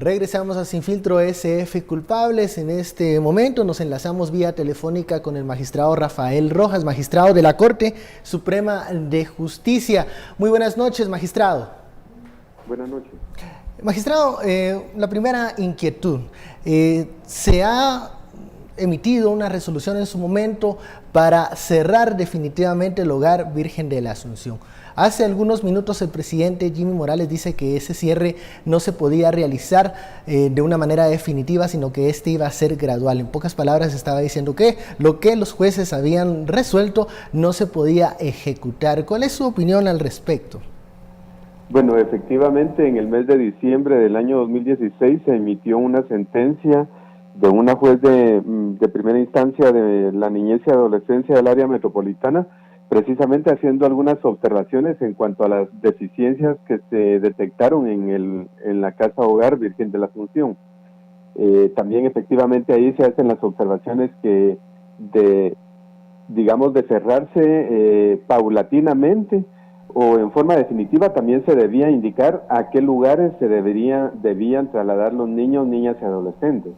Regresamos a Sin Filtro SF Culpables. En este momento nos enlazamos vía telefónica con el magistrado Rafael Rojas, magistrado de la Corte Suprema de Justicia. Muy buenas noches, magistrado. Buenas noches. Magistrado, la primera inquietud. Se ha emitido una resolución en su momento para cerrar definitivamente el Hogar Virgen de la Asunción. Hace algunos minutos el presidente Jimmy Morales dice que ese cierre no se podía realizar de una manera definitiva, sino que este iba a ser gradual. En pocas palabras estaba diciendo que lo que los jueces habían resuelto no se podía ejecutar. ¿Cuál es su opinión al respecto? Bueno, efectivamente en el mes de diciembre del año 2016 se emitió una sentencia de una juez de primera instancia de la niñez y adolescencia del área metropolitana, precisamente haciendo algunas observaciones en cuanto a las deficiencias que se detectaron en la Casa Hogar Virgen de la Asunción. También efectivamente ahí se hacen las observaciones que de cerrarse paulatinamente o en forma definitiva también se debía indicar a qué lugares se debían trasladar los niños, niñas y adolescentes.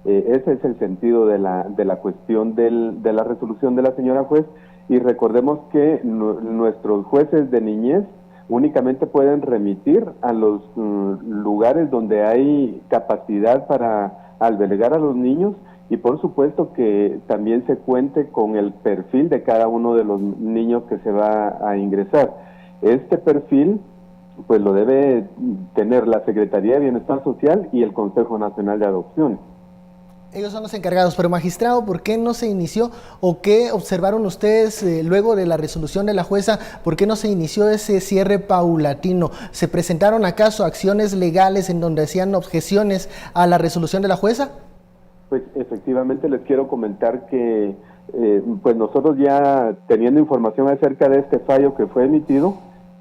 Ese es el sentido de la cuestión de la resolución de la señora juez, y recordemos que nuestros jueces de niñez únicamente pueden remitir a los lugares donde hay capacidad para albergar a los niños, y por supuesto que también se cuente con el perfil de cada uno de los niños que se va a ingresar. Este perfil pues lo debe tener la Secretaría de Bienestar Social y el Consejo Nacional de Adopciones. Ellos son los encargados, pero magistrado, ¿por qué no se inició o qué observaron ustedes luego de la resolución de la jueza? ¿Por qué no se inició ese cierre paulatino? ¿Se presentaron acaso acciones legales en donde hacían objeciones a la resolución de la jueza? Pues efectivamente les quiero comentar que pues nosotros ya teniendo información acerca de este fallo que fue emitido,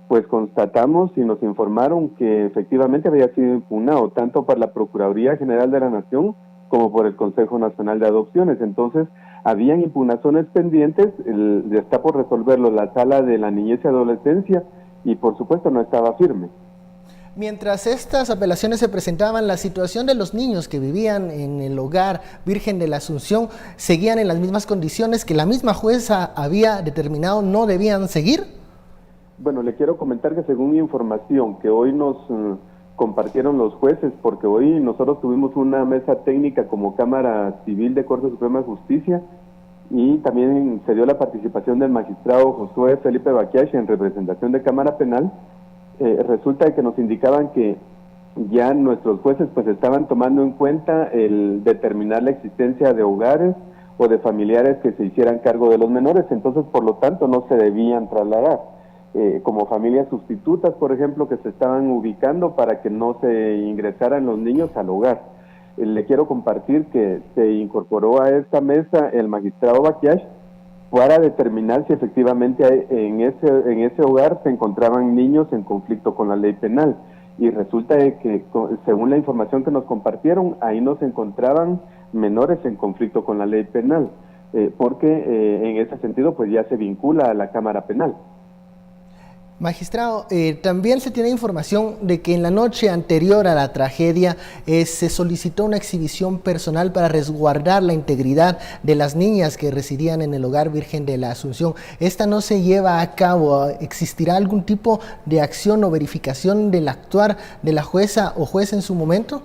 pues constatamos y nos informaron que efectivamente había sido impugnado tanto por la Procuraduría General de la Nación como por el Consejo Nacional de Adopciones. Entonces, habían impugnaciones pendientes, está por resolverlo la Sala de la Niñez y Adolescencia, y por supuesto no estaba firme. Mientras estas apelaciones se presentaban, la situación de los niños que vivían en el Hogar Virgen de la Asunción seguían en las mismas condiciones que la misma jueza había determinado no debían seguir. Bueno, le quiero comentar que según información que hoy nos compartieron los jueces, porque hoy nosotros tuvimos una mesa técnica como Cámara Civil de Corte Suprema de Justicia, y también se dio la participación del magistrado Josué Felipe Baquiache en representación de Cámara Penal. Resulta que nos indicaban que ya nuestros jueces pues estaban tomando en cuenta el determinar la existencia de hogares o de familiares que se hicieran cargo de los menores, entonces por lo tanto no se debían trasladar. Como familias sustitutas, por ejemplo, que se estaban ubicando para que no se ingresaran los niños al hogar. Le quiero compartir que se incorporó a esta mesa el magistrado Baquiache para determinar si efectivamente en ese hogar se encontraban niños en conflicto con la ley penal. Y resulta que, según la información que nos compartieron, ahí no se encontraban menores en conflicto con la ley penal, porque en ese sentido pues ya se vincula a la Cámara Penal. Magistrado, también se tiene información de que en la noche anterior a la tragedia se solicitó una exhibición personal para resguardar la integridad de las niñas que residían en el Hogar Virgen de la Asunción. ¿Esta no se lleva a cabo? ¿Existirá algún tipo de acción o verificación del actuar de la jueza o juez en su momento?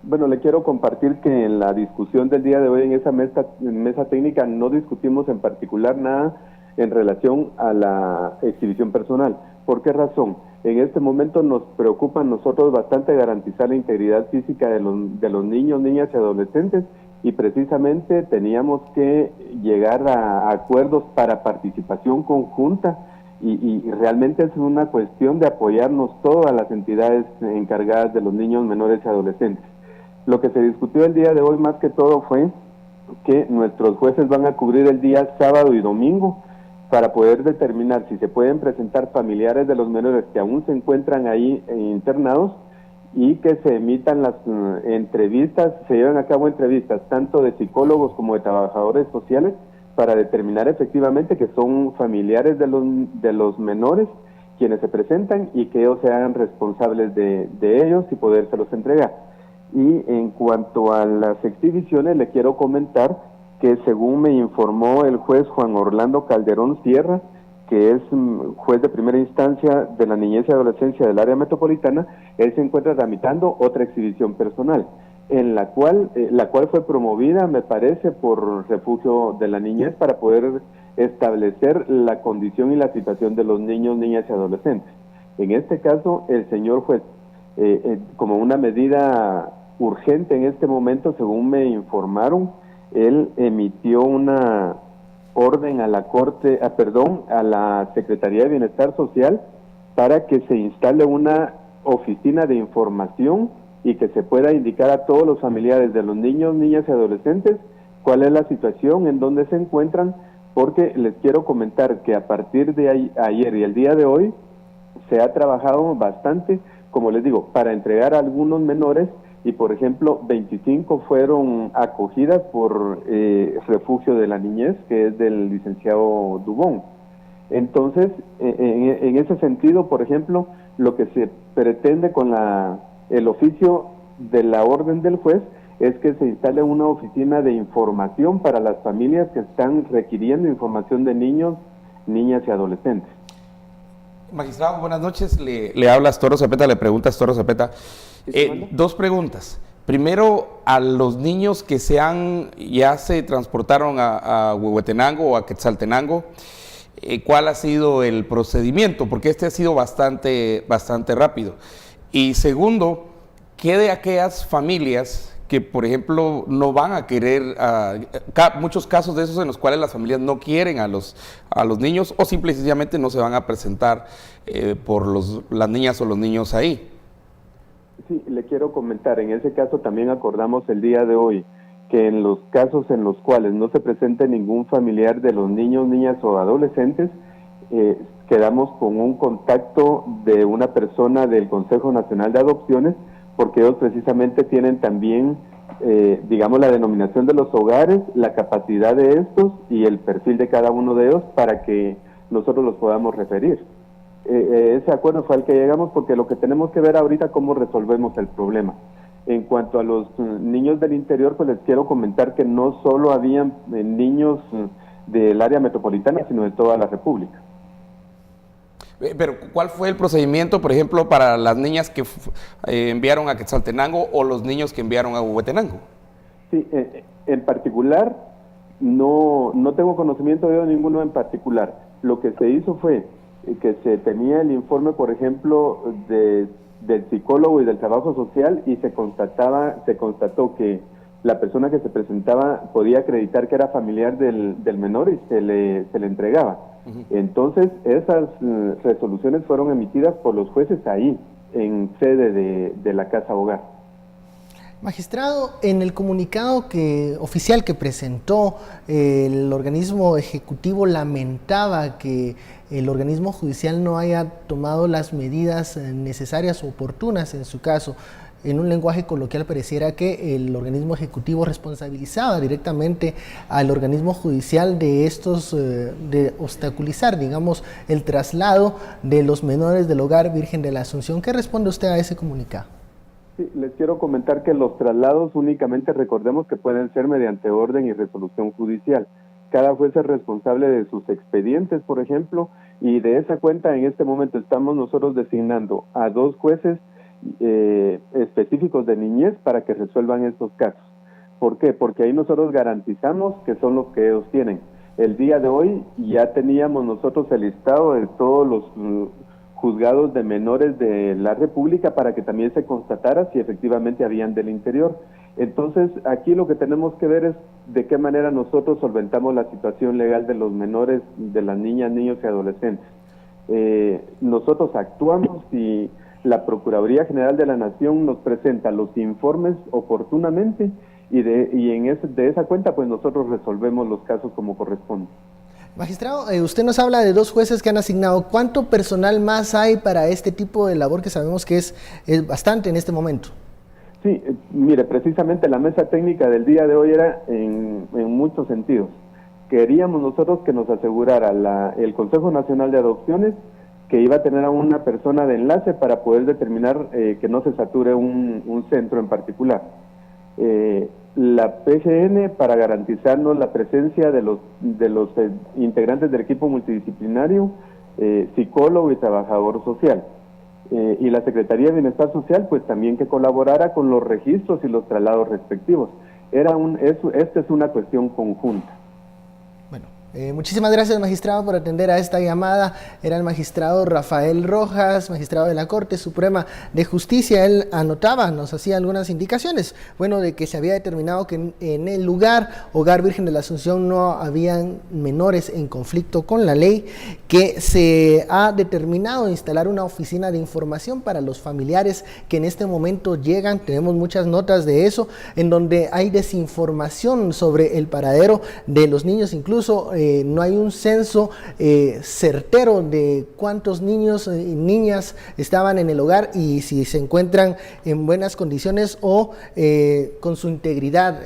Bueno, le quiero compartir que en la discusión del día de hoy en esa mesa técnica no discutimos en particular nada en relación a la exhibición personal. ¿Por qué razón? En este momento nos preocupa a nosotros bastante garantizar la integridad física de los niños, niñas y adolescentes, y precisamente teníamos que llegar a acuerdos para participación conjunta, y realmente es una cuestión de apoyarnos todas las entidades encargadas de los niños, menores y adolescentes. Lo que se discutió el día de hoy más que todo fue que nuestros jueces van a cubrir el día sábado y domingo para poder determinar si se pueden presentar familiares de los menores que aún se encuentran ahí internados, y que se emitan las entrevistas, se llevan a cabo entrevistas tanto de psicólogos como de trabajadores sociales para determinar efectivamente que son familiares de los menores quienes se presentan y que ellos se hagan responsables de ellos y podérselos entregar. Y en cuanto a las exhibiciones, le quiero comentar que según me informó el juez Juan Orlando Calderón Sierra, que es juez de primera instancia de la niñez y adolescencia del área metropolitana, él se encuentra tramitando otra exhibición personal, en la cual fue promovida, me parece, por Refugio de la Niñez para poder establecer la condición y la situación de los niños, niñas y adolescentes. En este caso, el señor juez, como una medida urgente en este momento, según me informaron, él emitió una orden a a la Secretaría de Bienestar Social para que se instale una oficina de información y que se pueda indicar a todos los familiares de los niños, niñas y adolescentes cuál es la situación, en dónde se encuentran, porque les quiero comentar que a partir de ayer y el día de hoy se ha trabajado bastante, como les digo, para entregar a algunos menores y, por ejemplo, 25 fueron acogidas por Refugio de la Niñez, que es del licenciado Dubón. Entonces, en ese sentido, por ejemplo, lo que se pretende con el oficio de la orden del juez es que se instale una oficina de información para las familias que están requiriendo información de niños, niñas y adolescentes. Magistrado, buenas noches. Le hablas Toro Cepeta, le preguntas Toro Cepeta. Dos preguntas. Primero, a los niños que ya se transportaron a Huehuetenango o a Quetzaltenango, ¿cuál ha sido el procedimiento? Porque este ha sido bastante rápido. Y segundo, ¿qué de aquellas familias que, por ejemplo, no van a querer, muchos casos de esos en los cuales las familias no quieren a los niños o simple y sencillamente no se van a presentar por las niñas o los niños ahí? Sí, le quiero comentar, en ese caso también acordamos el día de hoy que en los casos en los cuales no se presente ningún familiar de los niños, niñas o adolescentes, quedamos con un contacto de una persona del Consejo Nacional de Adopciones, porque ellos precisamente tienen también, digamos, la denominación de los hogares, la capacidad de estos y el perfil de cada uno de ellos para que nosotros los podamos referir. Ese acuerdo fue al que llegamos porque lo que tenemos que ver ahorita es cómo resolvemos el problema. En cuanto a los niños del interior, pues les quiero comentar que no solo habían niños del área metropolitana, sino de toda la República. Pero, ¿cuál fue el procedimiento, por ejemplo, para las niñas que enviaron a Quetzaltenango o los niños que enviaron a Huehuetenango? Sí, en particular, no tengo conocimiento de ninguno en particular. Lo que se hizo fue que se tenía el informe, por ejemplo, del psicólogo y del trabajo social y se constató que la persona que se presentaba podía acreditar que era familiar del menor y se le entregaba. Entonces, esas resoluciones fueron emitidas por los jueces ahí, en sede de la Casa Hogar. Magistrado, en el comunicado oficial que presentó, el organismo ejecutivo lamentaba que el organismo judicial no haya tomado las medidas necesarias o oportunas en su caso. En un lenguaje coloquial pareciera que el organismo ejecutivo responsabilizaba directamente al organismo judicial de obstaculizar, digamos, el traslado de los menores del hogar Virgen de la Asunción. ¿Qué responde usted a ese comunicado? Sí, les quiero comentar que los traslados únicamente recordemos que pueden ser mediante orden y resolución judicial. Cada juez es responsable de sus expedientes, por ejemplo, y de esa cuenta en este momento estamos nosotros designando a 2 jueces específicos de niñez para que resuelvan estos casos. ¿Por qué? Porque ahí nosotros garantizamos que son los que ellos tienen. El día de hoy ya teníamos nosotros el listado de todos los juzgados de menores de la República para que también se constatara si efectivamente habían del interior. Entonces, aquí lo que tenemos que ver es de qué manera nosotros solventamos la situación legal de los menores, de las niñas, niños y adolescentes. Nosotros actuamos y la Procuraduría General de la Nación nos presenta los informes oportunamente y de esa cuenta pues nosotros resolvemos los casos como corresponde. Magistrado, usted nos habla de 2 jueces que han asignado. ¿Cuánto personal más hay para este tipo de labor que sabemos que es bastante en este momento? Sí, mire, precisamente la mesa técnica del día de hoy era en muchos sentidos. Queríamos nosotros que nos asegurara el Consejo Nacional de Adopciones que iba a tener a una persona de enlace para poder determinar que no se sature un centro en particular. La PGN, para garantizarnos la presencia de los integrantes del equipo multidisciplinario, psicólogo y trabajador social. Y la Secretaría de Bienestar Social, pues también que colaborara con los registros y los traslados respectivos. Esta es una cuestión conjunta. Bueno, muchísimas gracias, magistrado, por atender a esta llamada. Era el magistrado Rafael Rojas, magistrado de la Corte Suprema de Justicia. Él anotaba, nos hacía algunas indicaciones, bueno, de que se había determinado que en el lugar Hogar Virgen de la Asunción no habían menores en conflicto con la ley, que se ha determinado instalar una oficina de información para los familiares que en este momento llegan. Tenemos muchas notas de eso, en donde hay desinformación sobre el paradero de los niños, incluso no hay un censo certero de cuántos niños y niñas estaban en el hogar y si se encuentran en buenas condiciones o con su integridad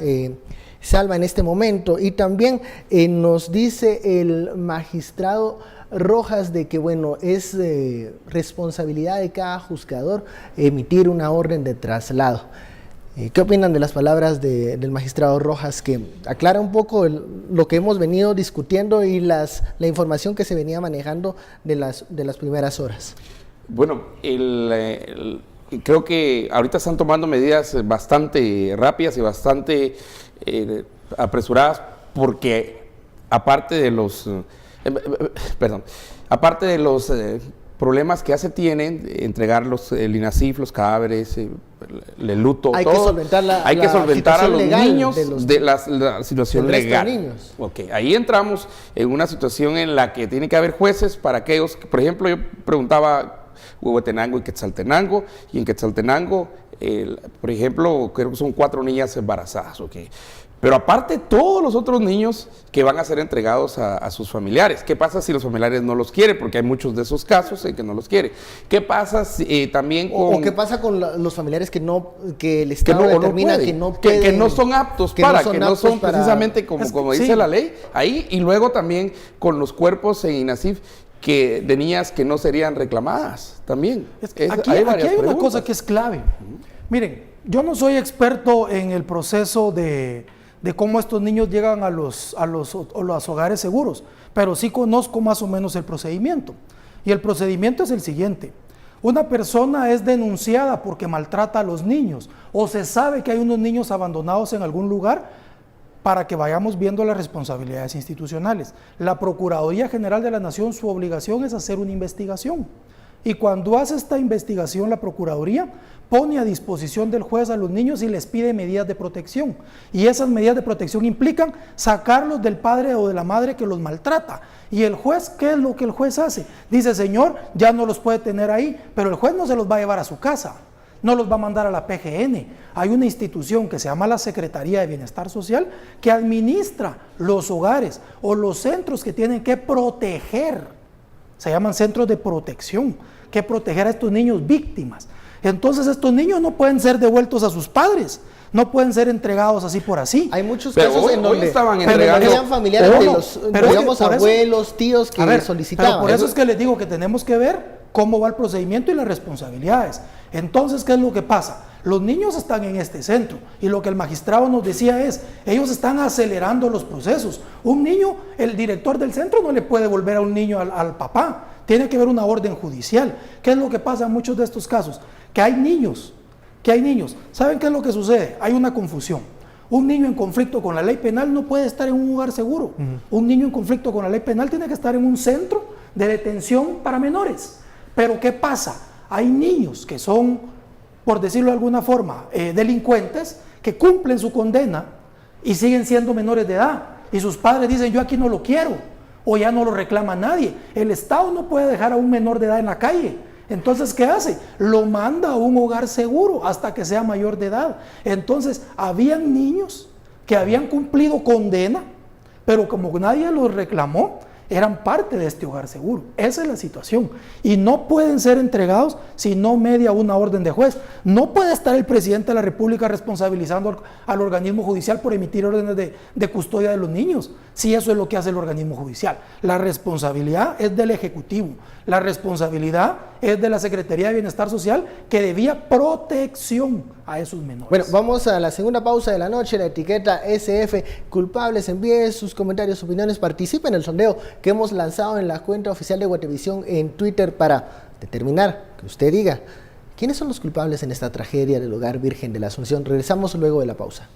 salva en este momento. Y también nos dice el magistrado Rojas de que, bueno, es responsabilidad de cada juzgador emitir una orden de traslado. ¿Qué opinan de las palabras del magistrado Rojas, que aclara un poco lo que hemos venido discutiendo y la información que se venía manejando de las primeras horas? Bueno, creo que ahorita están tomando medidas bastante rápidas y bastante apresuradas, porque aparte de los problemas que ya se tienen, entregar el INASIF, los cadáveres, el luto, hay todo, que solventar hay que solventar a los niños de la situación legal. Niños. Okay. Ahí entramos en una situación en la que tiene que haber jueces para aquellos, por ejemplo, yo preguntaba Huehuetenango y Quetzaltenango, y en Quetzaltenango, por ejemplo, creo que son 4 niñas embarazadas, okay. Pero aparte todos los otros niños que van a ser entregados a sus familiares. ¿Qué pasa si los familiares no los quieren? Porque hay muchos de esos casos en que no los quiere. ¿Qué pasa también con... ¿O qué pasa con los familiares que el Estado determina que no pueden, que no son aptos que no son precisamente como dice la ley? Ahí, y luego también con los cuerpos en INASIF de niñas que no serían reclamadas también. Aquí hay una cosa que es clave. Miren, yo no soy experto en el proceso de cómo estos niños llegan a los hogares seguros, pero sí conozco más o menos el procedimiento. Y el procedimiento es el siguiente: una persona es denunciada porque maltrata a los niños, o se sabe que hay unos niños abandonados en algún lugar, para que vayamos viendo las responsabilidades institucionales. La Procuraduría General de la Nación, su obligación es hacer una investigación. Y cuando hace esta investigación, la Procuraduría pone a disposición del juez a los niños y les pide medidas de protección. Y esas medidas de protección implican sacarlos del padre o de la madre que los maltrata. Y el juez, ¿qué es lo que el juez hace? Dice: señor, ya no los puede tener ahí, pero el juez no se los va a llevar a su casa, no los va a mandar a la PGN. Hay una institución que se llama la Secretaría de Bienestar Social que administra los hogares o los centros que tienen que proteger. Se llaman centros de protección, que proteger a estos niños víctimas. Entonces estos niños no pueden ser devueltos a sus padres, no pueden ser entregados así por así. Hay muchos casos en donde estaban entregando, eran familiares de los, digamos, abuelos, tíos que solicitaban. Pero por eso es que les digo que tenemos que ver cómo va el procedimiento y las responsabilidades. Entonces, ¿qué es lo que pasa? Los niños están en este centro y lo que el magistrado nos decía es: ellos están acelerando los procesos. Un niño, el director del centro no le puede volver a un niño al papá, tiene que haber una orden judicial. ¿Qué es lo que pasa en muchos de estos casos? Que hay niños. ¿Saben qué es lo que sucede? Hay una confusión. Un niño en conflicto con la ley penal no puede estar en un lugar seguro. Un niño en conflicto con la ley penal tiene que estar en un centro de detención para menores. Pero ¿qué pasa? Hay niños que son, por decirlo de alguna forma, delincuentes, que cumplen su condena y siguen siendo menores de edad. Y sus padres dicen: yo aquí no lo quiero, o ya no lo reclama nadie. El Estado no puede dejar a un menor de edad en la calle. Entonces, ¿qué hace? Lo manda a un hogar seguro hasta que sea mayor de edad. Entonces, habían niños que habían cumplido condena, pero como nadie los reclamó, eran parte de este hogar seguro. Esa es la situación. Y no pueden ser entregados si no media una orden de juez. No puede estar el presidente de la República responsabilizando al organismo judicial por emitir órdenes de custodia de los niños, si eso es lo que hace el organismo judicial. La responsabilidad es del Ejecutivo. La responsabilidad es de la Secretaría de Bienestar Social, que debía protección a esos menores. Bueno, vamos a la segunda pausa de la noche. La etiqueta SF Culpables. Envíe sus comentarios, opiniones, participe en el sondeo que hemos lanzado en la cuenta oficial de Guatevisión en Twitter para determinar, que usted diga, ¿quiénes son los culpables en esta tragedia del Hogar Virgen de la Asunción? Regresamos luego de la pausa.